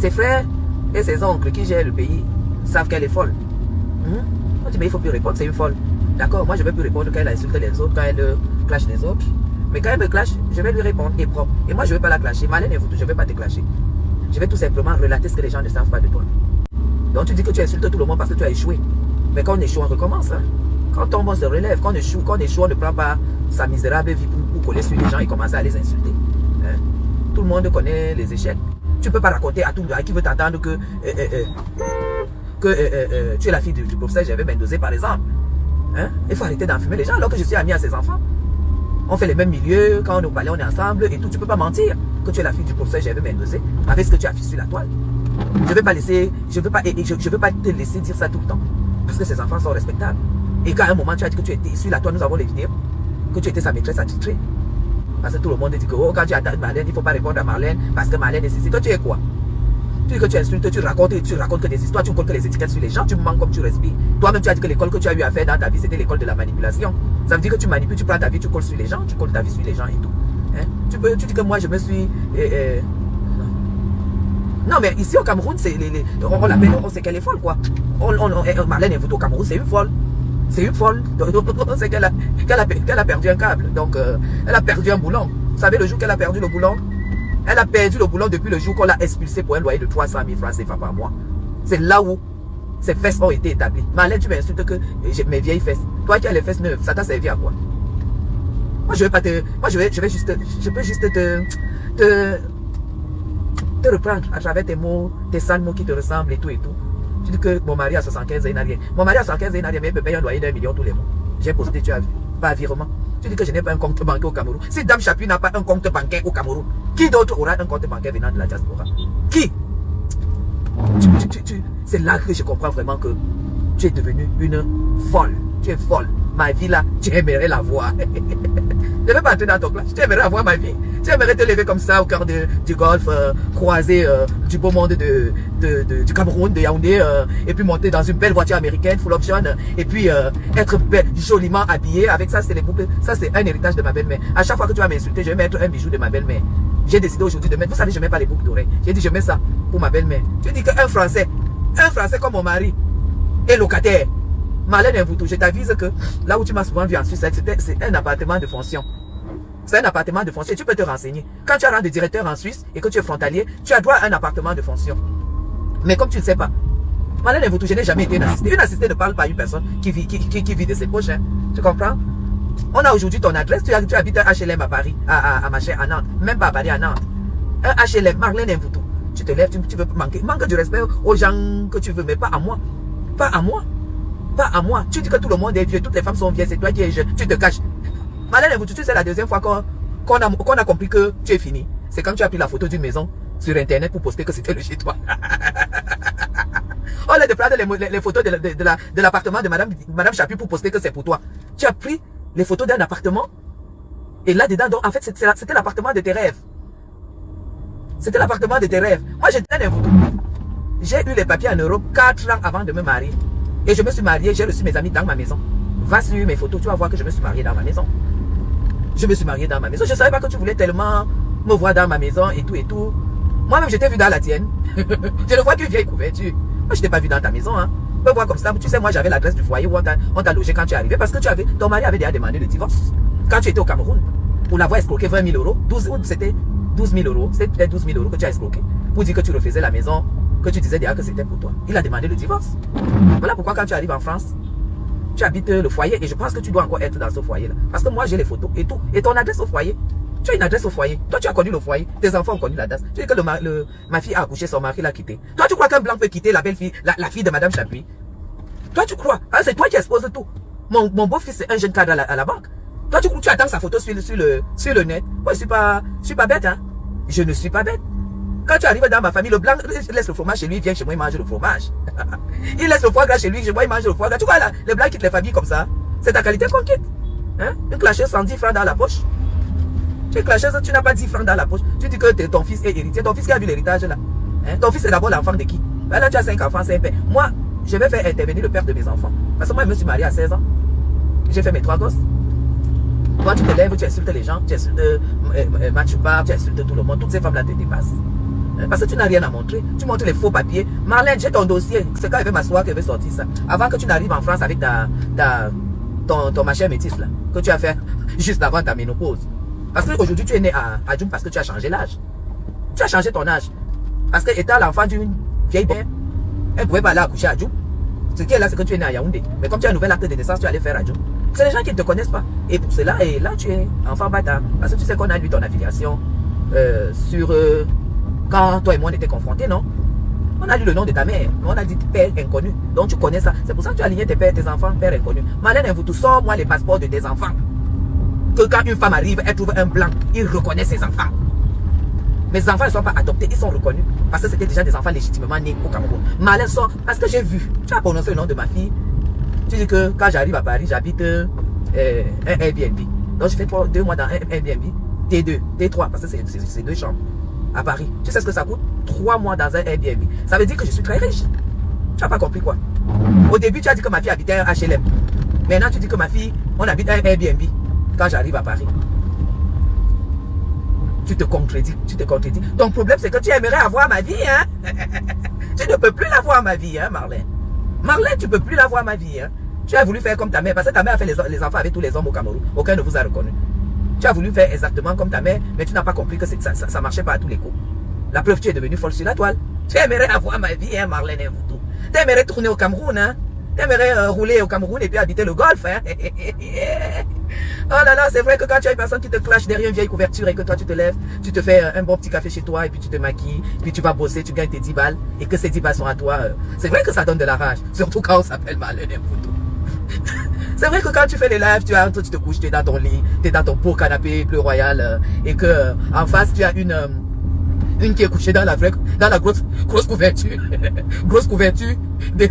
Ses frères et ses oncles qui gèrent le pays savent qu'elle est folle. On dit, mais il ne faut plus répondre, c'est une folle. D'accord, moi je ne vais plus répondre quand elle insulte les autres, quand elle clash les autres. Mais quand elle me clash, je vais lui répondre et propre. Et moi je ne vais pas la clasher. Marlène et vous, je ne vais pas te clasher. Je vais tout simplement relater ce que les gens ne savent pas de toi. Donc tu dis que tu insultes tout le monde parce que tu as échoué. Mais quand on échoue, on recommence. Hein. Quand on tombe, on se relève. Quand on échoue, on ne prend pas sa misérable vie pour coller sur les gens et commencer à les insulter. Hein. Tout le monde connaît les échecs. Tu ne peux pas raconter à tout le monde qui veut t'entendre que tu es la fille du professeur Gervais Mendoza, par exemple. Hein? Il faut arrêter d'enfumer les gens alors que je suis ami à ses enfants. On fait les mêmes milieux, quand on est au palais, on est ensemble et tout. Tu ne peux pas mentir que tu es la fille du professeur Gervais Mendoza avec ce que tu as fait sur la toile. Je ne vais pas laisser, je veux pas te laisser dire ça tout le temps. Parce que ces enfants sont respectables. Et quand à un moment tu as dit que tu étais sur la toile, nous avons les vidéos, que tu étais sa maîtresse attitrée. Parce que tout le monde dit que oh, quand tu attaques Marlène, il ne faut pas répondre à Marlène parce que Marlène est ceci. Toi tu es quoi? Tu dis que tu insultes, tu racontes que des histoires, tu colles que les étiquettes sur les gens, tu mens comme tu respires. Toi-même tu as dit que l'école que tu as eu à faire dans ta vie, c'était l'école de la manipulation. Ça veut dire que tu manipules, tu prends ta vie, tu colles sur les gens, tu colles ta vie sur les gens et tout. Hein? Tu dis que moi je me suis... Non mais ici au Cameroun, on l'appelle, on sait qu'elle est folle quoi. Marlène est au Cameroun, c'est une folle. C'est une folle. C'est qu'elle a perdu un câble. Donc elle a perdu un boulon. Vous savez le jour qu'elle a perdu le boulon? Elle a perdu le boulon depuis le jour qu'on l'a expulsée pour un loyer de 300 000 francs CFA par mois. C'est là où ses fesses ont été établies. Marlène, tu m'insultes que j'ai mes vieilles fesses. Toi qui as les fesses neuves, ça t'a servi à quoi? Moi, je vais pas te... Moi, je peux juste te reprendre à travers tes mots, tes sales mots qui te ressemblent et tout et tout. Tu dis que mon mari a 75 ans, il n'a rien. Mon mari a 75 ans, il n'a rien, mais il peut payer un loyer d'1 million tous les mois. J'ai posté, tu as vu, pas virement. Tu dis que je n'ai pas un compte bancaire au Cameroun. Si Dame Chapuis n'a pas un compte bancaire au Cameroun, qui d'autre aura un compte bancaire venant de la diaspora? Qui? C'est là que je comprends vraiment que tu es devenue une folle. Tu es folle. Ma vie là, tu aimerais la voir. Je ne vais pas entrer dans ton clash. Tu aimerais avoir ma vie. Tu aimerais te lever comme ça au cœur du golfe, croiser du beau monde du Cameroun, de Yaoundé, et puis monter dans une belle voiture américaine, full option, et puis être joliment habillé. Avec ça, c'est les boucles. Ça, c'est un héritage de ma belle-mère. À chaque fois que tu vas m'insulter, je vais mettre un bijou de ma belle-mère. J'ai décidé aujourd'hui de mettre. Vous savez, je ne mets pas les boucles d'oreilles. J'ai dit, je mets ça pour ma belle-mère. Tu dis qu'un Français comme mon mari, est locataire. Marlène Mvoutou, je t'avise que là où tu m'as souvent vu en Suisse, c'est un appartement de fonction. C'est un appartement de fonction. Tu peux te renseigner. Quand tu as rang de directeur en Suisse et que tu es frontalier, tu as droit à un appartement de fonction. Mais comme tu ne sais pas, Marlène Mvoutou, je n'ai jamais été une assistée. Une assistée ne parle pas à une personne qui vit de ses poches. Hein. Tu comprends? On a aujourd'hui ton adresse. Tu habites un HLM à Paris, à Nantes. Même pas à Paris, à Nantes. Un HLM, Marlène Mvoutou. Tu te lèves, tu veux manque du respect aux gens que tu veux, mais pas à moi. Pas à moi. Pas à moi. Tu dis que tout le monde est vieux, toutes les femmes sont vieilles, c'est toi qui es jeune. Tu te caches. Marlène Mvoutou, tu sais la deuxième fois qu'on a compris que tu es fini. C'est quand tu as pris la photo d'une maison sur internet pour poster que c'était le chez toi. On a de prendre les photos de l'appartement de Madame Chapuis pour poster que c'est pour toi. Tu as pris les photos d'un appartement et là-dedans, donc en fait, c'était l'appartement de tes rêves. C'était l'appartement de tes rêves. Moi, j'étais un Mvoutou. J'ai eu les papiers en Europe 4 ans avant de me marier. Et je me suis marié, j'ai reçu mes amis dans ma maison. Va sur mes photos, tu vas voir que je me suis marié dans ma maison. Je me suis marié dans ma maison. Je ne savais pas que tu voulais tellement me voir dans ma maison et tout et tout. Moi-même, je t'ai vu dans la tienne. Je ne vois qu'une vieille couverture. Moi, je t'ai pas vu dans ta maison. Hein. Me voir comme ça. Tu sais, moi, j'avais l'adresse du foyer où on t'a logé quand tu es arrivé. Parce que ton mari avait déjà demandé le divorce. Quand tu étais au Cameroun. Pour l'avoir escroqué 20 000 euros. C'était 12 000 euros. C'était peut-être 12 000 euros que tu as escroqué. Pour dire que tu refaisais la maison. Que tu disais déjà que c'était pour toi. Il a demandé le divorce. Voilà pourquoi quand tu arrives en France, tu habites le foyer et je pense que tu dois encore être dans ce foyer-là. Parce que moi, j'ai les photos et tout. Et ton adresse au foyer. Tu as une adresse au foyer. Toi, tu as connu le foyer. Tes enfants ont connu l'adresse. Tu dis que ma fille a accouché, son mari l'a quitté. Toi, tu crois qu'un blanc peut quitter la belle-fille, la fille de Madame Chapuis? Toi, tu crois? Ah, c'est toi qui exposes tout. Mon beau-fils, c'est un jeune cadre à la banque. Toi, tu attends sa photo sur le net. Moi, je suis pas bête, hein. Je ne suis pas bête. Quand tu arrives dans ma famille, le blanc laisse le fromage chez lui, il vient chez moi, il mange le fromage. Il laisse le foie gras chez lui, chez moi, il mange le foie gras. Tu vois là, les blancs quittent les familles comme ça. C'est ta qualité qu'on quitte. Hein? Une clasheuse sans 10 francs dans la poche. Tu es clasheuse, tu n'as pas 10 francs dans la poche. Tu dis que ton fils est héritier. Ton fils qui a vu l'héritage là. Hein? Ton fils est d'abord l'enfant de qui? Ben là, tu as 5 enfants, c'est un père. Moi, je vais faire intervenir le père de mes enfants. Parce que moi, je me suis marié à 16 ans. J'ai fait mes 3 gosses. Toi, tu te lèves, tu insultes les gens, tu insultes Mathieu Barbe, tu insultes tout le monde. Toutes ces femmes-là te dépassent. Parce que tu n'as rien à montrer. Tu montres les faux papiers. Marlène, j'ai ton dossier. C'est quand elle veut m'asseoir qu'elle veut sortir ça. Avant que tu n'arrives en France avec ton machin métis là, que tu as fait juste avant ta ménopause. Parce qu'aujourd'hui, tu es né à Djoum parce que tu as changé l'âge. Tu as changé ton âge. Parce que étant l'enfant d'une vieille mère, elle ne pouvait pas aller accoucher à Djoum. Ce qui est là, c'est que tu es né à Yaoundé. Mais comme tu as un nouvel acte de naissance, tu allais faire à Djoum. C'est les gens qui ne te connaissent pas. Et pour cela, et là, tu es enfant bâtard. Parce que tu sais qu'on a lu ton affiliation quand toi et moi on était confrontés, non? On a lu le nom de ta mère. On a dit père inconnu. Donc tu connais ça. C'est pour ça que tu as aligné tes pères, tes enfants, père inconnu. Marlène Mvoutou, sors-moi les passeports de tes enfants. Que quand une femme arrive, elle trouve un blanc, il reconnaît ses enfants. Mes enfants ne sont pas adoptés, ils sont reconnus. Parce que c'était déjà des enfants légitimement nés au Cameroun. Marlène sort, parce que j'ai vu. Tu as prononcé le nom de ma fille. Tu dis que quand j'arrive à Paris, j'habite un Airbnb. Donc je fais 2 mois dans un Airbnb. T2, T3, parce que c'est 2 chambres à Paris. Tu sais ce que ça coûte? 3 mois dans un Airbnb. Ça veut dire que je suis très riche. Tu n'as pas compris quoi? Au début, tu as dit que ma fille habitait un HLM. Maintenant, tu dis que ma fille, on habite un Airbnb quand j'arrive à Paris. Tu te contredis, tu te contredis. Ton problème, c'est que tu aimerais avoir ma vie, hein? Tu ne peux plus l'avoir, ma vie, hein, Marlène? Marlène, tu ne peux plus l'avoir, ma vie, hein? Tu as voulu faire comme ta mère, parce que ta mère a fait les enfants avec tous les hommes au Cameroun. Aucun ne vous a reconnu. Tu as voulu faire exactement comme ta mère, mais tu n'as pas compris que ça ne marchait pas à tous les coups. La preuve, tu es devenue folle sur la toile. Tu aimerais avoir ma vie, hein, Marlène Mvoutou. Tu aimerais tourner au Cameroun, hein? Tu aimerais rouler au Cameroun et puis habiter le golf, hein? Oh là là, c'est vrai que quand tu as une personne qui te clash derrière une vieille couverture et que toi tu te lèves, tu te fais un bon petit café chez toi et puis tu te maquilles, puis tu vas bosser, tu gagnes tes 10 balles et que ces 10 balles sont à toi. C'est vrai que ça donne de la rage, surtout quand on s'appelle Marlène Mvoutou. C'est vrai que quand tu fais les lives, tu te couches, tu es dans ton lit, tu es dans ton beau canapé bleu royal et que en face tu as une qui est couchée dans la grosse couverture, grosse couverture des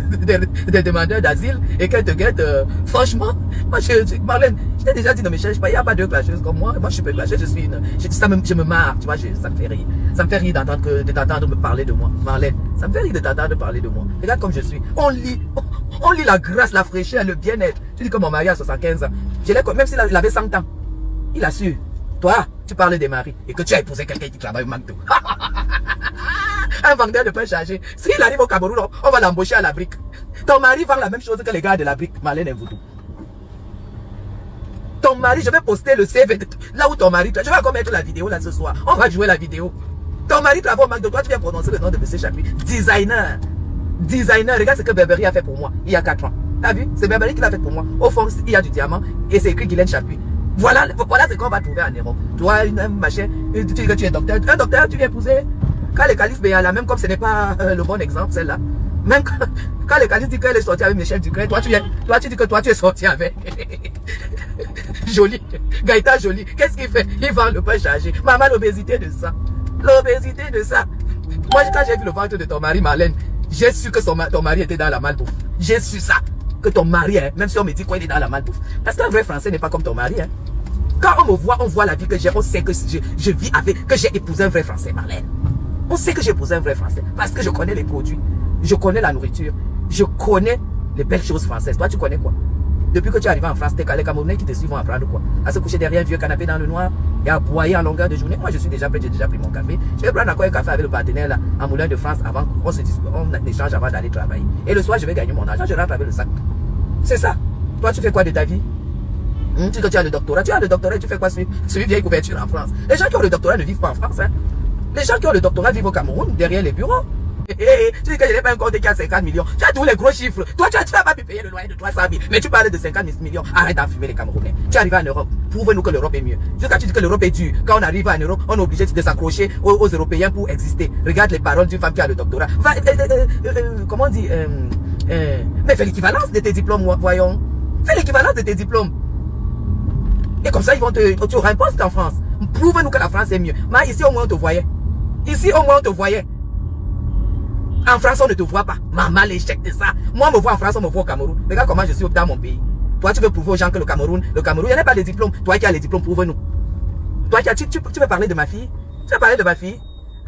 demandeurs d'asile et qu'elle te guette. Franchement, moi, Marlène, je t'ai déjà dit, ne me cherche pas, il n'y a pas de clasheuse comme moi. Moi, je suis pas clasheuse, je me marre, tu vois, ça me fait rire. Ça me fait rire de t'entendre me parler de moi, Marlène. Ça me fait rire de t'entendre parler de moi. Regarde comme je suis. On lit la grâce, la fraîcheur, le bien-être. Tu dis que mon mari a 75 ans. Même s'il avait 100 ans, il assure. Toi, tu parles des maris et que tu as épousé quelqu'un qui travaille au McDo. Un vendeur de pain chargé. S'il arrive au Cameroun, on va l'embaucher à la brique. Ton mari vend la même chose que les gars de la brique, Marlène Mvoutou. Ton mari, je vais poster le CV là où ton mari, je vais encore mettre la vidéo là ce soir. On va jouer la vidéo. Ton mari travaille au McDo, toi tu viens prononcer le nom de M. Chapuis. Designer. Designer, regarde ce que Burberry a fait pour moi il y a 4 ans. T'as vu? C'est Burberry qui l'a fait pour moi. Au fond, il y a du diamant et c'est écrit Guylaine Chapuis. Voilà ce qu'on va trouver en Europe. Toi, un machin, tu dis que tu es docteur. Un docteur, tu viens épouser. Quand les calices là, même comme ce n'est pas le bon exemple, celle-là. Même quand les calices disent qu'elle est sortie avec Michel Ducret, toi tu dis que toi tu es sorti avec. Joli. Gaïta Joli. Qu'est-ce qu'il fait? Il vend le pain chargé. Maman, l'obésité de ça. L'obésité de ça. Moi, quand j'ai vu le ventre de ton mari, Marlène, j'ai su que ton mari était dans la malbouffe. J'ai su ça. Que ton mari, hein, même si on me dit quoi, il est dans la malbouffe. Parce qu'un vrai Français n'est pas comme ton mari. Hein. Quand on me voit, on voit la vie que j'ai, on sait que je vis avec, que j'ai épousé un vrai Français, Marlène. On sait que j'ai épousé un vrai Français. Parce que je connais les produits, je connais la nourriture, je connais les belles choses françaises. Toi, tu connais quoi? Depuis que tu es arrivé en France, les Camerounais qui te suivent vont apprendre quoi? À se coucher derrière un vieux canapé dans le noir et à boyer en longueur de journée. Moi, je suis déjà prêt, j'ai déjà pris mon café. Je vais prendre encore un café avec le partenaire là, en Moulin de France avant qu'on se dise, on échange avant d'aller travailler. Et le soir, je vais gagner mon argent, je rentre avec le sac. C'est ça. Toi, tu fais quoi de ta vie? Tu dis que tu as le doctorat. Tu as le doctorat et tu fais quoi sur une vieille couverture en France? Les gens qui ont le doctorat ne vivent pas en France. Hein. Les gens qui ont le doctorat vivent au Cameroun, derrière les bureaux. Tu dis que je n'ai pas un compte qui a 50 millions. Tu as tous les gros chiffres. Toi, tu vas pas pu payer le loyer de 300 000. Mais tu parles de 50 millions. Arrête d'enfumer les Camerounais. Tu arrives en Europe. Prouve-nous que l'Europe est mieux. Jusqu'à tu dis que l'Europe est dure. Quand on arrive en Europe, on est obligé de s'accrocher aux Européens pour exister. Regarde les paroles d'une femme qui a le doctorat. Comment on dit mais fais l'équivalence de tes diplômes, voyons. Fais l'équivalence de tes diplômes. Et comme ça, tu auras un poste en France. Prouve-nous que la France est mieux. Mais ici, au moins, on te voyait. Ici, au moins, on te voyait. En France, on ne te voit pas. Maman, l'échec de ça. Moi, on me voit en France, on me voit au Cameroun. Regarde comment je suis dans mon pays. Toi, tu veux prouver aux gens que le Cameroun, il n'y a pas de diplôme. Toi qui as les diplômes, prouve-nous. Toi, tu veux parler de ma fille? Tu veux parler de ma fille?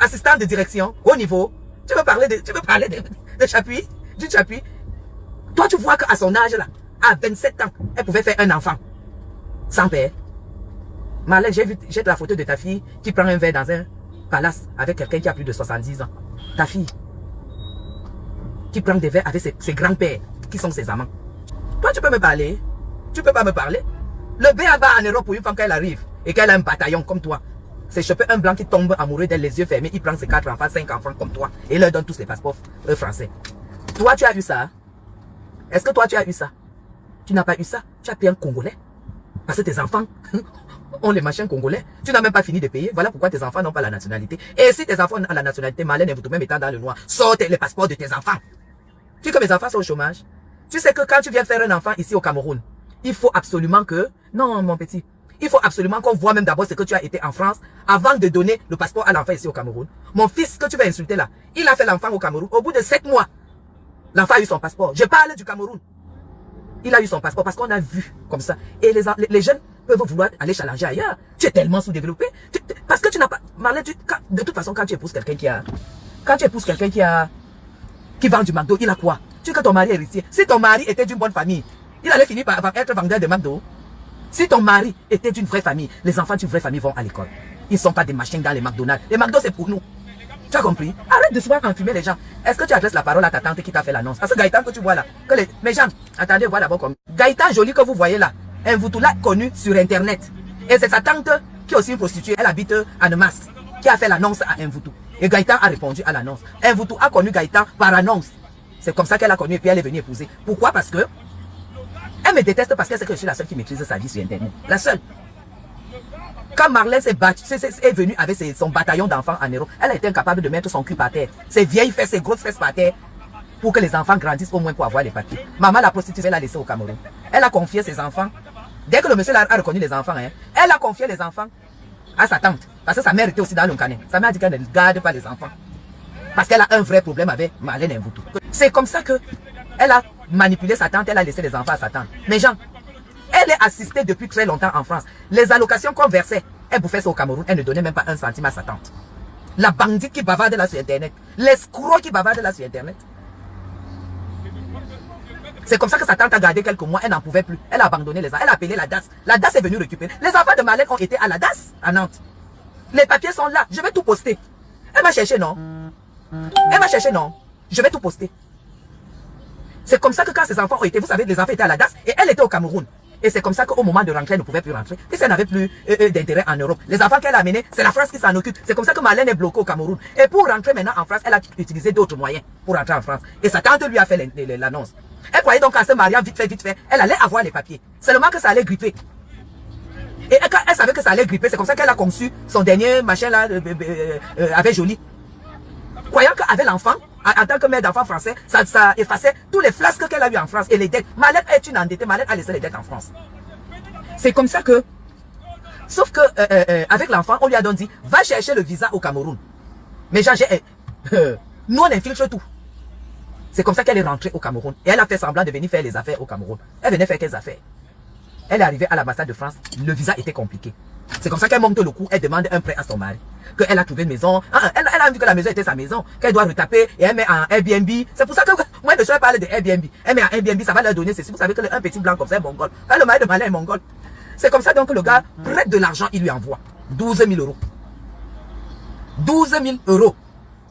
Assistante de direction, haut niveau. Tu veux parler de Chapuis? Du Chapuis? Toi, tu vois qu'à son âge, là, à 27 ans, elle pouvait faire un enfant. Sans père. Marlène, j'ai la photo de ta fille qui prend un verre palace avec quelqu'un qui a plus de 70 ans. Ta fille, qui prend des verres avec ses grands-pères, qui sont ses amants. Toi, tu peux me parler? Tu peux pas me parler? Le B.A.B.A. en Europe pour une femme qu'elle arrive et qu'elle a un bataillon comme toi. C'est choper un blanc qui tombe amoureux d'elle, les yeux fermés, il prend ses 4 enfants, 5 enfants comme toi et leur donne tous les passeports français. Toi, tu as eu ça? Est-ce que toi, tu as eu ça? Tu n'as pas eu ça? Tu as payé un Congolais? Parce que tes enfants ont les machins congolais. Tu n'as même pas fini de payer. Voilà pourquoi tes enfants n'ont pas la nationalité. Et si tes enfants ont la nationalité, Marlène et vous même étant dans le noir, sortez les passeports de tes enfants. Tu sais que mes enfants sont au chômage. Tu sais que quand tu viens faire un enfant ici au Cameroun, il faut absolument que... Non, mon petit. Il faut absolument qu'on voit même d'abord ce que tu as été en France avant de donner le passeport à l'enfant ici au Cameroun. Mon fils que tu vas insulter là, il a fait l'enfant au Cameroun. Au bout de 7 mois, l'enfant a eu son passeport. Je parle du Cameroun. Il a eu son passeport parce qu'on a vu comme ça. Et les jeunes peuvent vouloir aller challenger ailleurs. Tu es tellement sous-développé. Parce que tu n'as pas... Marlène, de toute façon, quand tu épouses quelqu'un qui a... Quand tu épouses quelqu'un qui vend du McDo, il a quoi? Tu sais que ton mari est héritier. Si ton mari était d'une bonne famille, il allait finir par être vendeur de McDo. Si ton mari était d'une vraie famille, les enfants d'une vraie famille vont à l'école. Ils ne sont pas des machines dans les McDonald's. Les McDo, c'est pour nous. Tu as compris? Arrête de souvent enfumer les gens. Est-ce que tu adresses la parole à ta tante qui t'a fait l'annonce? Parce que Gaëtan que tu vois là, mes gens, attendez, voir d'abord comme Gaëtan joli que vous voyez là, vous l'a connu sur internet. Et c'est sa tante qui est aussi une prostituée, elle habite à Nemas, qui a fait l'annonce à Mvoutou. Et Gaëtan a répondu à l'annonce. Mvoutou a connu Gaëtan par annonce. C'est comme ça qu'elle a connu et puis elle est venue épouser. Pourquoi? Parce que elle me déteste parce qu'elle sait que je suis la seule qui maîtrise sa vie sur internet. La seule. Quand Marlène est venue avec son bataillon d'enfants en Europe, elle a été incapable de mettre son cul par terre. Ses vieilles fesses, ses grosses fesses par terre. Pour que les enfants grandissent au moins pour avoir les papiers. Maman, la prostituée, elle l'a laissé au Cameroun. Elle a confié ses enfants. Dès que le monsieur a reconnu les enfants, elle a confié les enfants à sa tante. Parce que sa mère était aussi dans le canet. Sa mère a dit qu'elle ne garde pas les enfants. Parce qu'elle a un vrai problème avec Marlène Mvoutou. C'est comme ça que elle a manipulé sa tante, elle a laissé les enfants à sa tante. Mais Jean, elle est assistée depuis très longtemps en France. Les allocations qu'on versait, elle bouffait ça au Cameroun, elle ne donnait même pas 1 centime à sa tante. La bandite qui bavarde là sur internet, l'escroc qui bavarde là sur internet. C'est comme ça que sa tante a gardé quelques mois, elle n'en pouvait plus. Elle a abandonné les enfants, elle a appelé la DAS. La DAS est venue récupérer. Les enfants de Marlène ont été à la DAS à Nantes. Les papiers sont là, je vais tout poster. Elle m'a cherché, non? Elle m'a cherché, non? Je vais tout poster. C'est comme ça que quand ces enfants ont été, vous savez, les enfants étaient à la DAS et elle était au Cameroun. Et c'est comme ça qu'au moment de rentrer, elle ne pouvait plus rentrer. Puisqu'elle n'avait plus d'intérêt en Europe. Les enfants qu'elle a amenés, c'est la France qui s'en occupe. C'est comme ça que Marlène est bloquée au Cameroun. Et pour rentrer maintenant en France, elle a utilisé d'autres moyens pour rentrer en France. Et sa tante lui a fait l'annonce. Elle croyait donc qu'en se mariant vite fait, elle allait avoir les papiers. Seulement que ça allait gripper. Et quand elle savait que ça allait gripper, c'est comme ça qu'elle a conçu son dernier machin là, avec Jolie. Croyant qu'avec l'enfant, en tant que mère d'enfant français, ça effaçait tous les flasques qu'elle a eu en France et les dettes. Marlène est une endettée, Marlène a laissé les dettes en France. C'est comme ça que, sauf que avec l'enfant, on lui a donc dit, va chercher le visa au Cameroun. Mais Jean, nous on infiltre tout. C'est comme ça qu'elle est rentrée au Cameroun. Et elle a fait semblant de venir faire les affaires au Cameroun. Elle venait faire quelles affaires? Elle est arrivée à l'ambassade de France, le visa était compliqué. C'est comme ça qu'elle monte le coup, elle demande un prêt à son mari. Qu'elle a trouvé une maison. Elle a dit que la maison était sa maison, qu'elle doit retaper et elle met en Airbnb. C'est pour ça que moi je parle de Airbnb. Elle met en Airbnb, ça va leur donner ceci. Vous savez que un petit blanc comme ça est mongol. Quand le mari de Marlène est mongol. C'est comme ça donc que le gars prête de l'argent, il lui envoie 12 000 euros. 12 000 euros.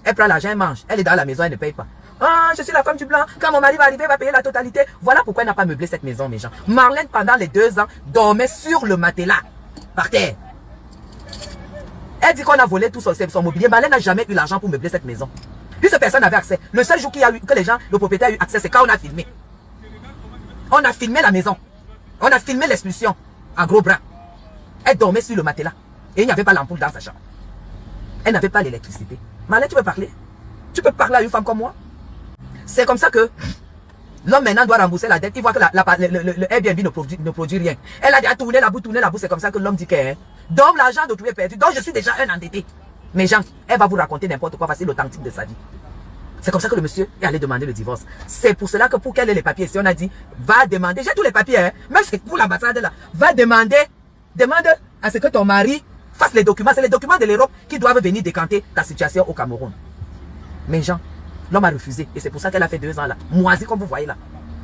Elle prend l'argent, elle mange. Elle est dans la maison, elle ne paye pas. Ah, je suis la femme du blanc. Quand mon mari va arriver, il va payer la totalité. Voilà pourquoi elle n'a pas meublé cette maison, mes gens. Marlène, pendant les 2 ans, dormait sur le matelas, par terre. Elle dit qu'on a volé tout son mobilier. Marlène n'a jamais eu l'argent pour meubler cette maison. Puisque personne n'avait accès. Le seul jour qu'il y a eu, que les gens, le propriétaire a eu accès, c'est quand on a filmé. On a filmé la maison. On a filmé l'expulsion. En gros bras. Elle dormait sur le matelas. Et il n'y avait pas l'ampoule dans sa chambre. Elle n'avait pas l'électricité. Marlène, tu peux parler? Tu peux parler à une femme comme moi? C'est comme ça que l'homme maintenant doit rembourser la dette. Il voit que le Airbnb ne produit rien. Elle a dit à tourner la boue. C'est comme ça que l'homme dit que donc l'argent de tout est perdu. Donc je suis déjà un endetté. Mais Jean, elle va vous raconter n'importe quoi. C'est l'authentique de sa vie. C'est comme ça que le monsieur est allé demander le divorce. C'est pour cela que pour qu'elle ait les papiers, si on a dit, va demander, j'ai tous les papiers, hein, même c'est pour l'ambassade là, va demander, demande à ce que ton mari fasse les documents. C'est les documents de l'Europe qui doivent venir décanter ta situation au Cameroun. Mais Jean, l'homme a refusé. Et c'est pour ça qu'elle a fait 2 ans là. Moisie comme vous voyez là.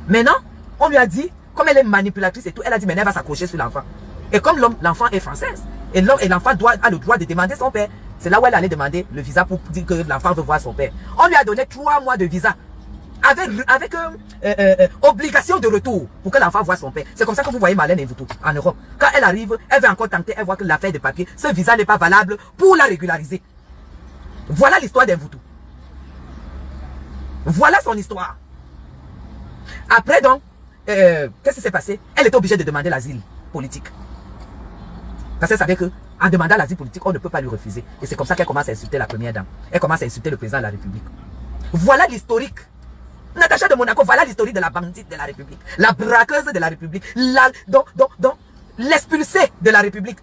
Maintenant, on lui a dit, comme elle est manipulatrice et tout, elle a dit, mais elle va s'accrocher sur l'enfant. Et comme l'enfant est française, et l'enfant a le droit de demander son père. C'est là où elle allait demander le visa pour dire que l'enfant veut voir son père. On lui a donné 3 mois de visa. Avec obligation de retour pour que l'enfant voit son père. C'est comme ça que vous voyez Marlène Mvuto en Europe. Quand elle arrive, elle veut encore tenter, elle voit que l'affaire de papier, ce visa n'est pas valable pour la régulariser. Voilà l'histoire d'Mvuto. Voilà son histoire. Après donc, qu'est-ce qui s'est passé? Elle était obligée de demander l'asile politique. Parce qu'elle savait qu'en demandant l'asile politique, on ne peut pas lui refuser. Et c'est comme ça qu'elle commence à insulter la première dame. Elle commence à insulter le président de la République. Voilà l'historique. Natacha de Monaco, voilà l'historique de la bandite de la République. La braqueuse de la République. L'expulsée de la République.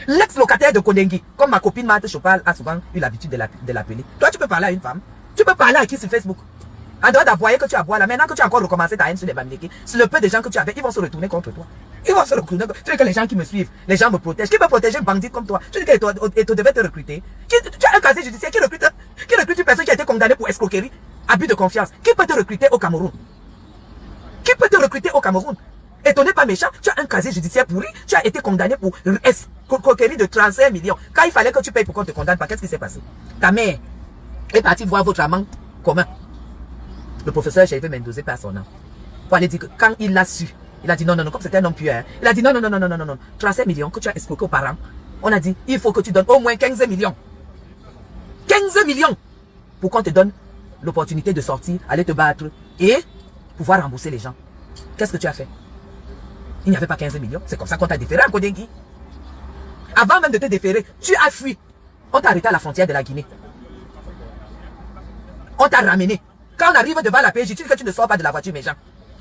L'ex-locataire de Kondengi. Comme ma copine Marthe Chopal a souvent eu l'habitude de l'appeler. Toi, tu peux parler à une femme. Tu peux parler à qui sur Facebook? En dehors d'aboyer que tu aboies là, maintenant que tu as encore recommencé ta haine sur les bandits, sur le peu de gens que tu avais, ils vont se retourner contre toi. Ils vont se retourner. Tu dis que les gens qui me suivent, les gens me protègent. Qui peut protéger un bandit comme toi? Tu dis qu'elle devait te recruter. Tu as un casier judiciaire qui recrute une personne qui a été condamnée pour escroquerie, abus de confiance. Qui peut te recruter au Cameroun? Qui peut te recruter au Cameroun? Et ton n'est pas méchant, tu as un casier judiciaire pourri, tu as été condamné pour escroquerie de 35 millions. Quand il fallait que tu payes pour qu'on te condamne, qu'est-ce qui s'est passé? Ta mère est partie voir votre amant commun. Le professeur Gervais Mendoza par son nom. Pour aller dire que quand il l'a su, il a dit non, comme c'était un homme pur. Hein, il a dit non. 35 millions que tu as escroqué aux parents. On a dit, il faut que tu donnes au moins 15 millions. 15 millions pour qu'on te donne l'opportunité de sortir, aller te battre et pouvoir rembourser les gens. Qu'est-ce que tu as fait? Il n'y avait pas 15 millions. C'est comme ça qu'on t'a déféré à Kondengi. Avant même de te déférer, tu as fui. On t'a arrêté à la frontière de la Guinée. On t'a ramené. Quand on arrive devant la PJ, tu dis que tu ne sors pas de la voiture, mes gens.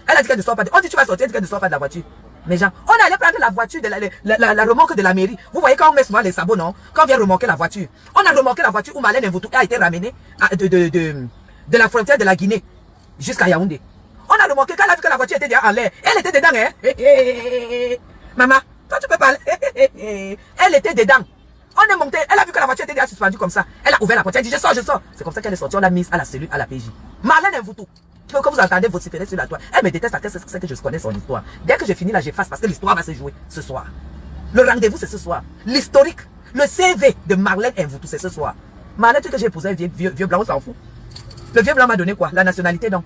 Elle a dit qu'elle ne sort pas. On dit que tu vas sortir, elle dit qu'elle ne sort pas de la voiture. Mes gens, on allait prendre la voiture de la remorque de la mairie. Vous voyez quand on met souvent les sabots, non? Quand on vient remorquer la voiture. On a remorqué la voiture où Marlène Mvuto a été ramenée de la frontière de la Guinée jusqu'à Yaoundé. On a remorqué quand elle a vu que la voiture était déjà en l'air. Elle était dedans, hein? Maman, toi tu peux parler. Elle était dedans. On est monté, elle a vu que la voiture était déjà suspendue comme ça. Elle a ouvert la porte, elle a dit je sors. C'est comme ça qu'elle est sortie, on l'a mise à la cellule, à la PJ. Marlène Mvuto, que vous entendez vociférer sur la toile. Elle me déteste, c'est que je connais son histoire. Dès que j'ai fini là, j'efface parce que l'histoire va se jouer ce soir. Le rendez-vous c'est ce soir. L'historique, le CV de Marlène Mvuto c'est ce soir. Marlène, tu sais que j'ai épousé un vieux blanc, on s'en fout. Le vieux blanc m'a donné quoi? La nationalité, non.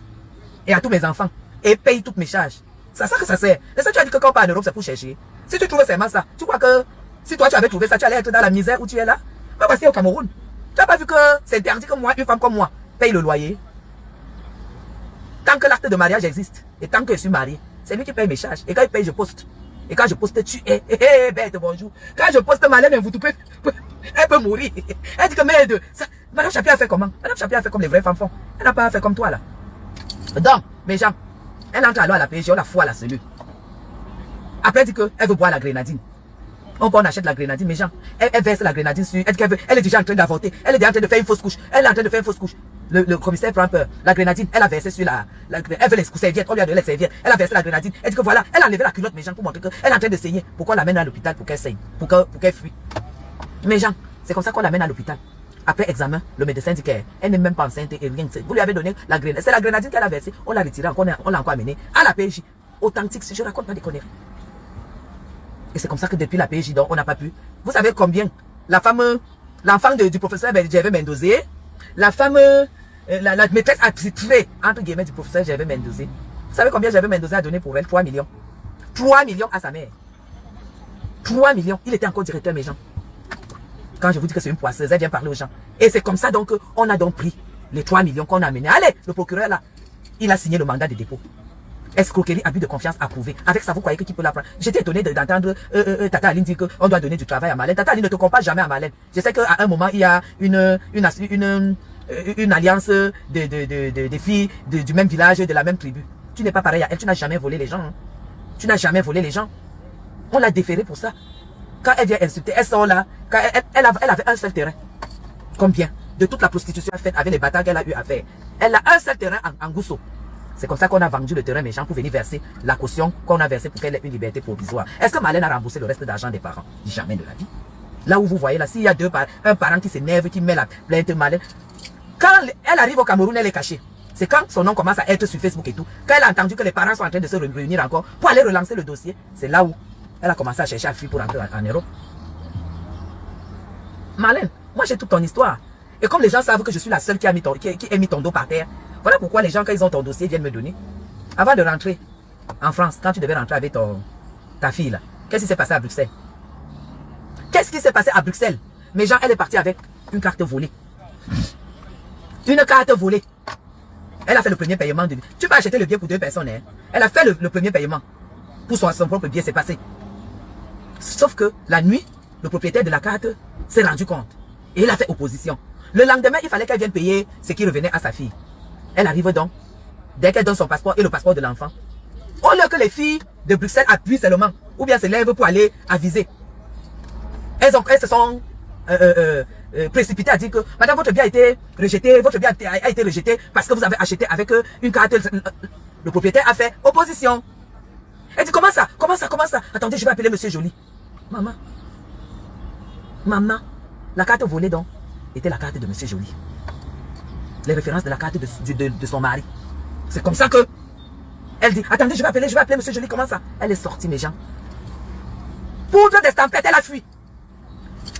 Et à tous mes enfants. Et paye toutes mes charges. C'est ça que ça sert. Et ça, tu as dit que quand on part en Europe, c'est pour chercher. Si tu trouves seulement ça, tu crois que si toi tu avais trouvé ça, tu allais être dans la misère où tu es là? Va passer au Cameroun. Tu n'as pas vu que c'est interdit que moi, une femme comme moi, paye le loyer? Tant que l'acte de mariage existe, et tant que je suis marié, c'est lui qui paye mes charges. Et quand il paye, je poste. Et quand je poste, tu es. Bête, bonjour. Quand je poste, Marlène Mvuto, elle peut mourir. Elle dit que merde. Madame Chapi a fait comment? Madame Chapi a fait comme les vraies femmes font. Elle n'a pas fait comme toi là. Donc, mes gens, elle entre alors à la PJ, on la fout à la cellule. Après, elle dit qu'elle veut boire la grenadine. On achète la grenadine, mes gens. Elle verse la grenadine sur. Elle est déjà en train d'avorter. Elle est déjà en train de faire une fausse couche. Elle est en train de faire une fausse couche. Le commissaire prend peur. La grenadine, elle a versé sur elle veut les serviettes. On lui a donné les serviettes. Elle a versé la grenadine. Elle dit que voilà, elle a enlevé la culotte, mes gens, pour montrer qu'elle est en train de saigner. Pourquoi on l'amène à l'hôpital pour qu'elle saigne? Pour qu'elle fuit. Mes gens, c'est comme ça qu'on l'amène à l'hôpital. Après examen, le médecin dit qu'elle n'est même pas enceinte et rien. Vous lui avez donné la grenadine. C'est la grenadine qu'elle a versée. On l'a retirée, on l'a encore amenée à la PJ. Authentique, si je raconte pas des conneries. Et c'est comme ça que depuis la PJ, donc, on n'a pas pu. Vous savez combien l'enfant du professeur Gervais Mendoza, la femme, la maîtresse attitrée, entre guillemets, du professeur Gervais Mendoza. Vous savez combien Gervais Mendoza a donné pour elle? 3 millions. 3 millions à sa mère. 3 millions. Il était encore directeur, mes gens. Quand je vous dis que c'est une poisseuse, elle vient parler aux gens. Et c'est comme ça donc qu'on a donc pris les 3 millions qu'on a amenés. Allez, le procureur là, il a signé le mandat de dépôt. Escroquerie, abus de confiance approuvé. Avec ça, vous croyez qui peut la prendre? J'étais étonné d'entendre Tata Aline dire qu'on doit donner du travail à Marlène. Tata Aline ne te compare jamais à Marlène. Je sais qu'à un moment, il y a une alliance de filles du même village, de la même tribu. Tu n'es pas pareil à elle. Tu n'as jamais volé les gens. Hein. Tu n'as jamais volé les gens. On l'a déféré pour ça. Quand elle vient insulter, elle sort là. Quand elle avait un seul terrain. Combien? De toute la prostitution faite avec les bâtards qu'elle a eu à faire. Elle a un seul terrain en Gousso. C'est comme ça qu'on a vendu le terrain méchant pour venir verser la caution qu'on a versée pour qu'elle ait une liberté provisoire. Est-ce que Marlène a remboursé le reste d'argent des parents? Jamais de la vie. Là où vous voyez là, s'il y a un parent qui s'énerve, qui met la plainte Marlène, quand elle arrive au Cameroun, elle est cachée. C'est quand son nom commence à être sur Facebook et tout. Quand elle a entendu que les parents sont en train de se réunir encore pour aller relancer le dossier, c'est là où elle a commencé à chercher à fuir pour entrer en Europe. Marlène, moi j'ai toute ton histoire. Et comme les gens savent que je suis la seule qui a mis ton dos par terre, voilà pourquoi les gens, quand ils ont ton dossier, viennent me donner. Avant de rentrer en France, quand tu devais rentrer avec ta fille là, qu'est-ce qui s'est passé à Bruxelles? Qu'est-ce qui s'est passé à Bruxelles? Mes gens, elle est partie avec une carte volée. Une carte volée. Elle a fait le premier paiement. Tu peux acheter le billet pour 2 personnes. Hein? Elle a fait le premier paiement. Pour son propre billet, c'est passé. Sauf que la nuit, le propriétaire de la carte s'est rendu compte. Et il a fait opposition. Le lendemain, il fallait qu'elle vienne payer ce qui revenait à sa fille. Elle arrive donc, dès qu'elle donne son passeport et le passeport de l'enfant. Au lieu que les filles de Bruxelles appuient seulement, ou bien se lèvent pour aller aviser. Elles se sont précipitées à dire que madame, votre bien a été rejeté, votre bien a été rejeté parce que vous avez acheté avec une carte. Le propriétaire a fait opposition. Elle dit comment ça? Comment ça? Comment ça? Attendez, je vais appeler monsieur Joly. Maman. Maman. La carte volée donc était la carte de monsieur Joly. Les références de la carte de son mari. C'est comme ça que elle dit, attendez, je vais appeler monsieur Joly. Comment ça? Elle est sortie, mes gens. Poudre d'estampette, elle a fui.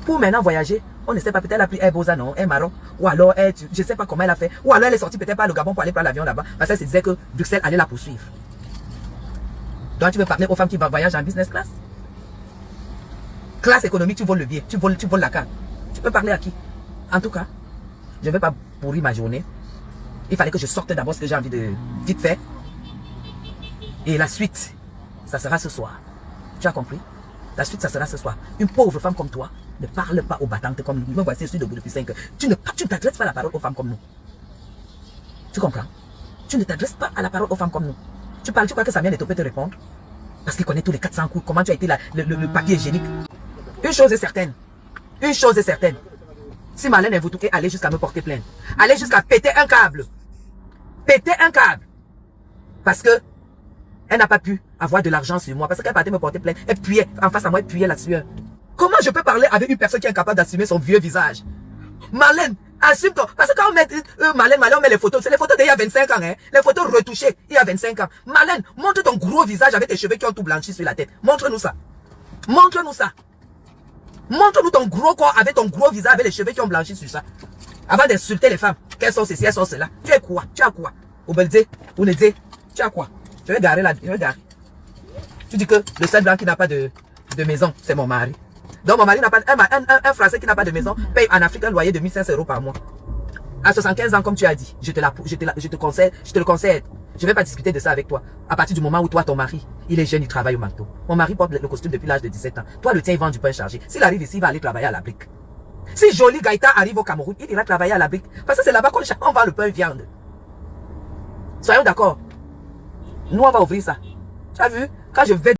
Pour maintenant voyager, on ne sait pas, peut-être elle a pris Air Boza, non, Air Maroc, ou alors, je ne sais pas comment elle a fait, ou alors elle est sortie peut-être par le Gabon pour aller prendre l'avion là-bas, parce qu'elle se disait que Bruxelles allait la poursuivre. Donc tu veux parler aux femmes qui voyagent en business class? Classe économique, tu voles le billet, tu voles la carte. Tu peux parler à qui? En tout cas, je ne vais pas pourrir ma journée. Il fallait que je sorte d'abord ce que j'ai envie de vite faire. Et la suite, ça sera ce soir. Tu as compris? La suite, ça sera ce soir. Une pauvre femme comme toi ne parle pas aux battantes comme nous. Me voici, je suis debout depuis 5 heures. Tu ne t'adresses pas la parole aux femmes comme nous. Tu comprends? Tu ne t'adresses pas à la parole aux femmes comme nous. Tu parles, tu crois que Samia Neto peut te répondre? Parce qu'il connaît tous les 400 coups. Comment tu as été le papier hygiénique? Une chose est certaine. Une chose est certaine. Si Marlène est vous tout, allez jusqu'à me porter plainte. Allez jusqu'à péter un câble. Péter un câble. Parce que elle n'a pas pu avoir de l'argent sur moi. Parce qu'elle partait me porter plainte. Elle puait. En face à moi, elle puait la sueur. Comment je peux parler avec une personne qui est incapable d'assumer son vieux visage? Marlène, assume toi. Parce que quand on met Marlène, on met les photos. C'est les photos d'il y a 25 ans. Hein? Les photos retouchées il y a 25 ans. Marlène, montre ton gros visage avec tes cheveux qui ont tout blanchi sur la tête. Montre-nous ça. Montre-nous ça. Montre-nous ton gros corps avec ton gros visage avec les cheveux qui ont blanchi sur ça. Avant d'insulter les femmes. Qu'elles sont ceci, elles sont cela. Tu es quoi? Tu as quoi? Obelze, Ounedze, tu as quoi? Je vais garer là. Je vais garer. Tu dis que le seul blanc qui n'a pas de maison, c'est mon mari. Donc mon mari n'a pas, un Français qui n'a pas de maison paye en Afrique un loyer de 1500 € par mois. À 75 ans, comme tu as dit, je te le conseille. Je ne vais pas discuter de ça avec toi. À partir du moment où toi, ton mari, il est jeune, il travaille au McDo. Mon mari porte le costume depuis l'âge de 17 ans. Toi, le tien, il vend du pain chargé. S'il arrive ici, il va aller travailler à la brique. Si Joly Gaïta arrive au Cameroun, il ira travailler à la brique. Parce que c'est là-bas qu'on vend le pain et viande. Soyons d'accord. Nous, on va ouvrir ça. Tu as vu? Quand je vais